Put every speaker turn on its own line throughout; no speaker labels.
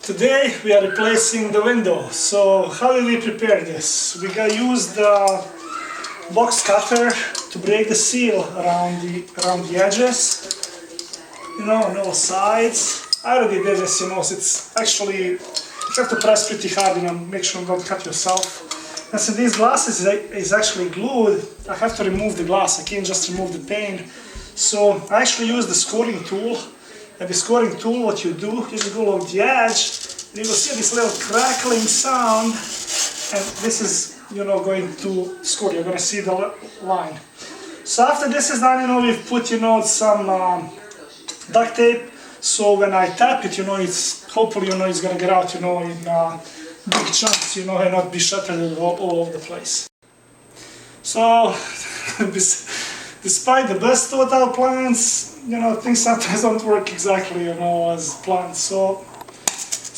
Today we are replacing the window. So how did we prepare this? We used the box cutter to break the seal around the edges. You know, on all sides. I already did this, you know, so it's actually, you have to press pretty hard, you know, make sure you don't cut yourself. And since these glasses is actually glued, I have to remove the glass, I can't just remove the pane. So I actually use the scoring tool. And the scoring tool, what you do, you just go along the edge, and you will see this little crackling sound, and this is, you know, going to score. You're going to see the line. So after this is done, you know, we've put, you know, some duct tape, so when I tap it, you know, it's hopefully, you know, it's going to get out, you know, in big chunks, you know, and not be shattered all over the place. So despite the best total plans, you know, things sometimes don't work exactly, you know, as planned. So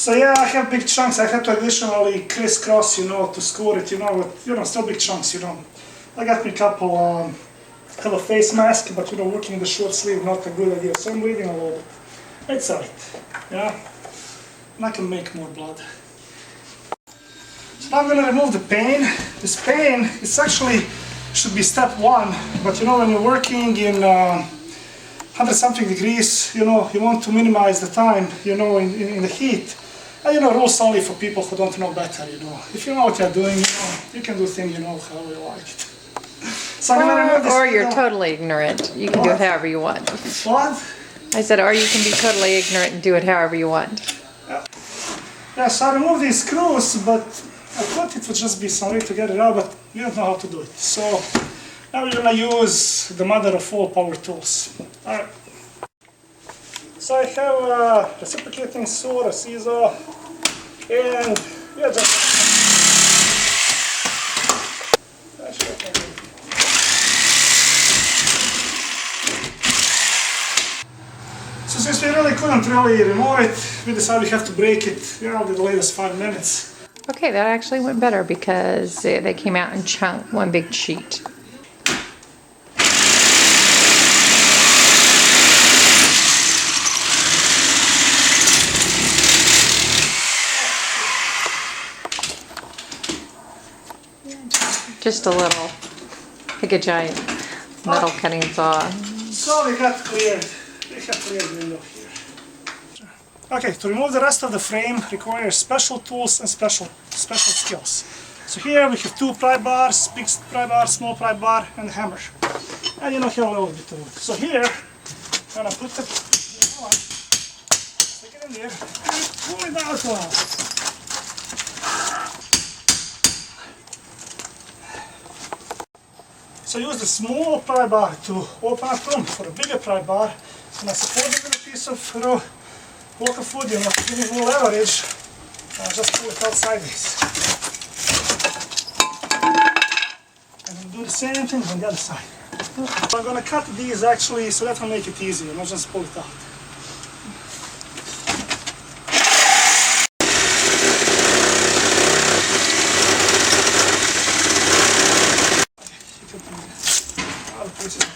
yeah, I have big chunks. I have to additionally crisscross, you know, to score it, you know, but, you know, still big chunks, you know. I got me a couple, have a face mask, but, you know, working the short sleeve, not a good idea. So I'm bleeding a little bit. It's alright, yeah. And I can make more blood. So now I'm gonna remove the pane. This pane, it's actually, should be step one, but, you know, when you're working in 100-something degrees, you know, you want to minimize the time, you know, in the heat. And, you know, rules only for people who don't know better, you know. If you know what you're doing, you know, you can do things, you know, how you like it. So
or you're totally ignorant. You can do it however you want.
What?
I said, or you can be totally ignorant and do it however you want.
Yeah, so I removed these screws, but I thought it would just be some way to get it out, but we don't know how to do it. So now we're gonna use the mother of all power tools. Alright. So I have a reciprocating saw, a scissor, and yeah, just so since we really couldn't remove it, we decided we have to break it, you know, the latest 5 minutes.
Okay, that actually went better because they came out in chunk, one big sheet. Just a little, like a giant metal cutting saw.
So we got cleared the window here. Okay, to remove the rest of the frame requires special tools and special skills. So here we have 2 pry bars, big pry bar, small pry bar, and a hammer. And you know, here a little bit of wood. So here, I'm gonna put the on, stick it in there, and pull it out now. So use the small pry bar to open up room for a bigger pry bar, and I support it with a piece of raw block of wood, you know, to give it more leverage, and just pull it out sideways. And then do the same thing on the other side. So I'm going to cut these actually, so that will make it easier, not just pull it out.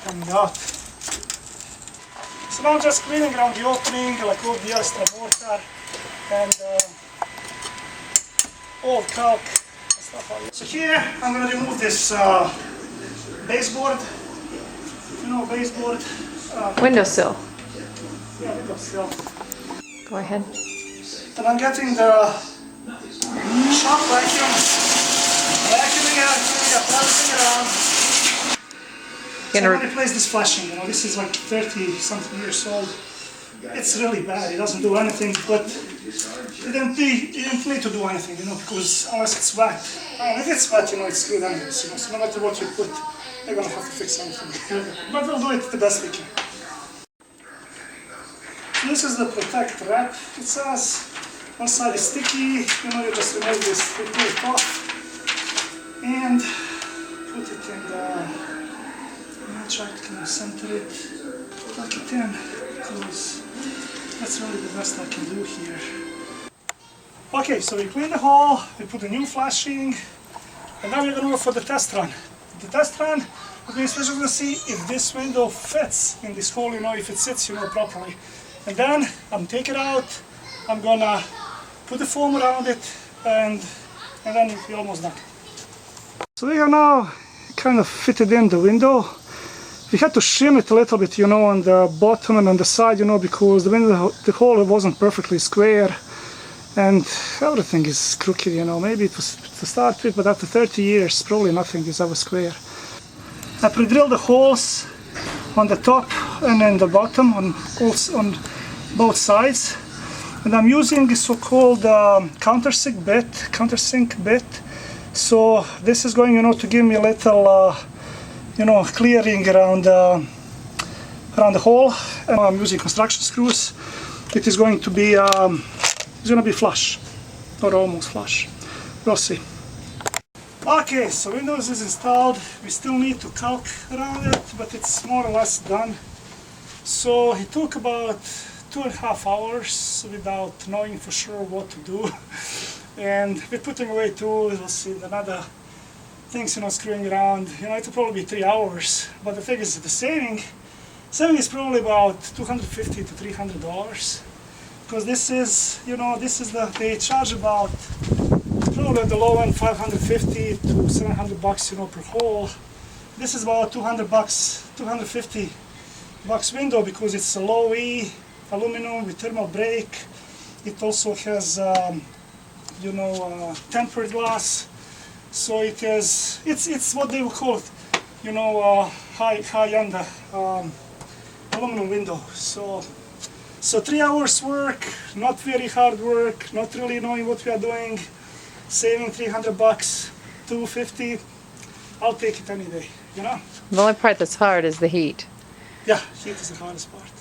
Coming out. So now I'm just cleaning around the opening, like all the extra mortar and old caulk and stuff like that. So here I'm going to remove this baseboard, you know, baseboard.
Windowsill.
Yeah, windowsill.
Go ahead.
And I'm getting the shop vacuum, vacuuming it, bouncing around. So I'm going to replace this flashing, you know, this is like 30-something years old. It's really bad, it doesn't do anything, but you didn't need to do anything, you know, because unless it's wet. If it's wet, you know, it's screwed anyways, you know, so no matter what you put, you're going to have to fix anything. But we'll do it the best we can. So this is the protect wrap, it says. One side is sticky, you know, you just remove this, pull it off, and put it in the... Try to kind of center it, plug it in, because that's really the best I can do here. Okay, so we clean the hole, we put a new flashing, and now we're going to go for the test run. The test run, we're just going to see if this window fits in this hole, you know, if it sits, you know, properly. And then I'm take it out, I'm gonna put the foam around it, and then we're almost done. So we have now kind of fitted in the window. We had to trim it a little bit, you know, on the bottom and on the side, you know, because the window, the hole wasn't perfectly square, and everything is crooked, you know. Maybe it was to start with, but after 30 years, probably nothing is ever square. I pre-drilled the holes on the top and then the bottom on both sides, and I'm using the so-called countersink bit. So this is going, you know, to give me a little, you know, clearing around the hole. And I'm using construction screws. It is going to be, flush, or almost flush. We'll see. Okay, so Windows is installed. We still need to caulk around it, but it's more or less done. So it took about 2.5 hours without knowing for sure what to do. And we're putting away tools, we'll see another things, you know, screwing around. You know, it'll probably be 3 hours. But the thing is, the saving is probably about $250 to $300. Because this is, you know, they charge about, probably at the low end, $550 to $700, you know, per hole. This is about $250 window, because it's a low E aluminum with thermal break. It also has, you know, tempered glass. So it is, it's what they would call it, you know, high-end aluminum window. So 3 hours work, not very hard work, not really knowing what we are doing, saving $300, $250. I'll take it any day, you know.
The only part that's hard is the heat.
Yeah, heat is the hardest part.